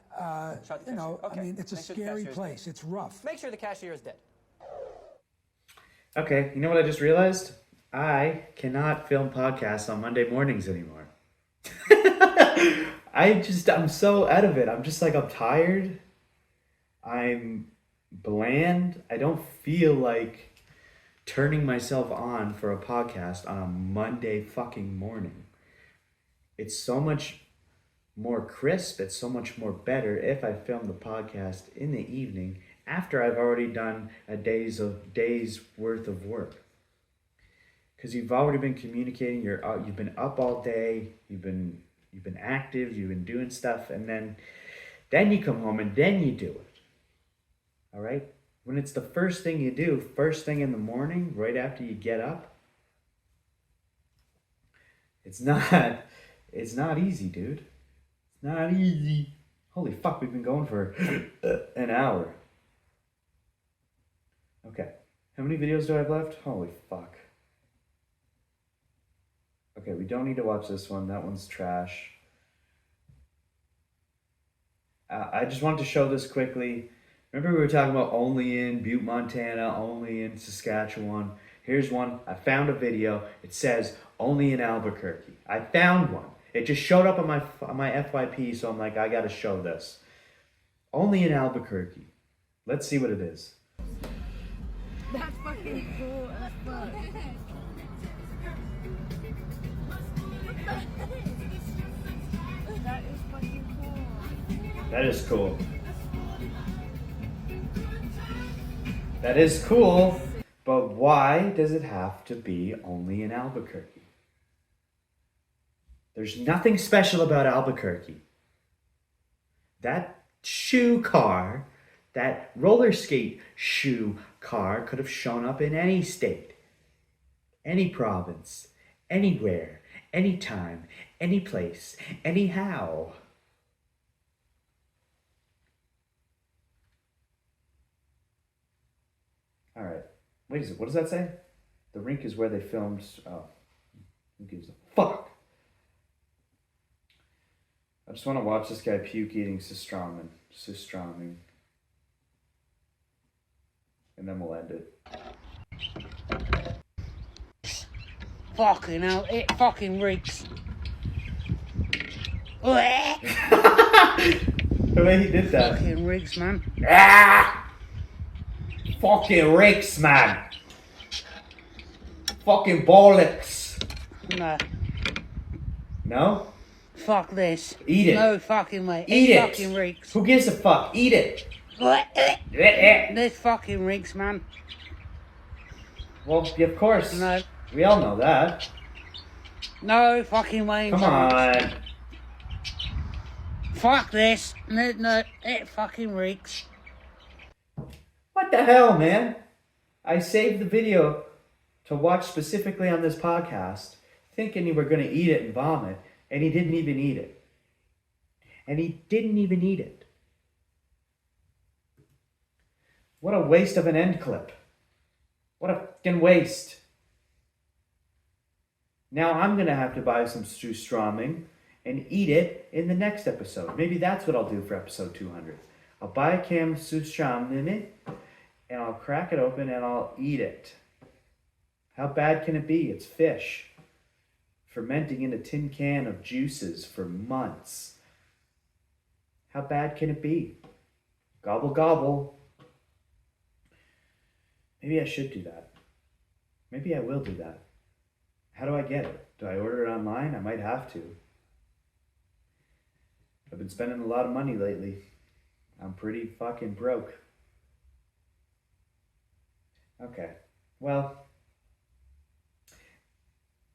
Shot the you know, cashier. Okay. I mean, it's a Make sure the scary cashier's place. dead. It's rough. Make sure the cashier is dead. Okay, you know what I just realized? I cannot film podcasts on Monday mornings anymore. I'm so out of it. I'm just like, I'm tired. I'm bland. I don't feel like turning myself on for a podcast on a Monday fucking morning. It's so much more crisp. It's so much more better if I film the podcast in the evening after I've already done a day's worth of work. Because you've already been communicating. You've been up all day. You've been active. You've been doing stuff, and then you come home and then you do it. All right. When it's the first thing you do, first thing in the morning, right after you get up, it's not easy, dude. It's not easy. Holy fuck, we've been going for an hour. Okay. How many videos do I have left? Holy fuck. Okay, we don't need to watch this one. That one's trash. I just wanted to show this quickly. Remember we were talking about only in Butte, Montana, only in Saskatchewan. Here's one. I found a video. It says only in Albuquerque. I found one. It just showed up on my FYP, so I'm like, I gotta show this. Only in Albuquerque. Let's see what it is. That's fucking cool as fuck. That is fucking cool. That is cool. That is cool, but why does it have to be only in Albuquerque? There's nothing special about Albuquerque. That shoe car, that roller skate shoe car could have shown up in any state, any province, anywhere, anytime, any place, anyhow. All right. Wait a second. What does that say? The rink is where they filmed. Oh, who gives a fuck? I just want to watch this guy puke eating Surströmming. And then we'll end it. Fucking hell, it fucking reeks. The way he did that. Fucking rigs, man. Ah! Fucking rakes, man. Fucking bollocks. No. No? Fuck this. Eat it. No fucking way. Eat it. Fucking rigs. Who gives a fuck? Eat it. This fucking rigs, man. Well, of course. No. We all know that. No fucking way. Come on. Fuck this. No, it fucking reeks. What the hell, man? I saved the video to watch specifically on this podcast, thinking you were going to eat it and vomit, and he didn't even eat it. And he didn't even eat it. What a waste of an end clip. What a fucking waste. Now I'm going to have to buy some Surströmming and eat it in the next episode. Maybe that's what I'll do for episode 200. I'll buy a can of Surströmming and I'll crack it open and I'll eat it. How bad can it be? It's fish. Fermenting in a tin can of juices for months. How bad can it be? Gobble, gobble. Maybe I should do that. Maybe I will do that. How do I get it? Do I order it online? I might have to. I've been spending a lot of money lately. I'm pretty fucking broke. Okay. Well,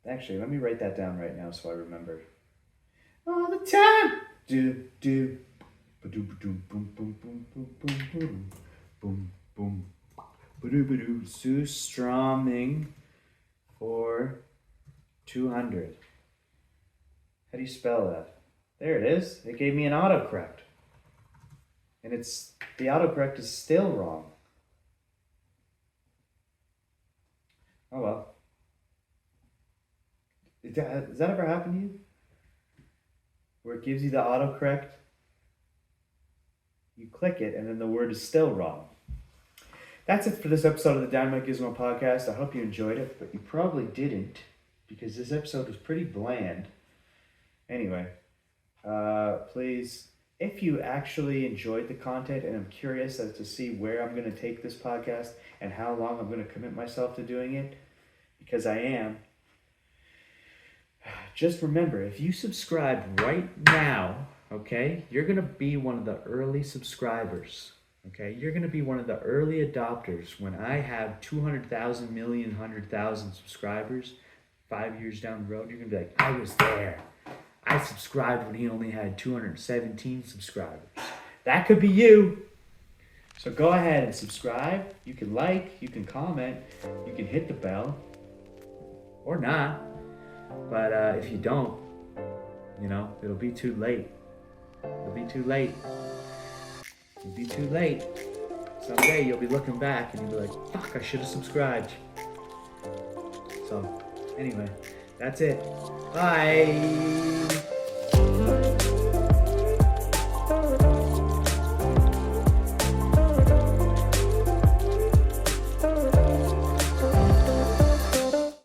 actually, let me write that down right now so I remember. All the time. Do do. Boom boom boom boom boom boom boom boom boom. Surströmming for 200. How do you spell that? There it is. It gave me an autocorrect. And the autocorrect is still wrong. Oh well. Does that ever happen to you? Where it gives you the autocorrect? You click it and then the word is still wrong. That's it for this episode of the DynamiteGizmo podcast. I hope you enjoyed it, but you probably didn't because this episode was pretty bland. Anyway, please, if you actually enjoyed the content and I'm curious as to see where I'm going to take this podcast and how long I'm going to commit myself to doing it, because I am, just remember, if you subscribe right now, okay, you're going to be one of the early subscribers. Okay, you're going to be one of the early adopters when I have 200,000, 100,000 subscribers 5 years down the road. You're going to be like, I was there. I subscribed when he only had 217 subscribers. That could be you. So go ahead and subscribe. You can like, you can comment, you can hit the bell, or not. But if you don't, it'll be too late. It'll be too late. It'll be too late. Someday you'll be looking back and you'll be like, fuck, I should have subscribed. So, anyway, that's it. Bye.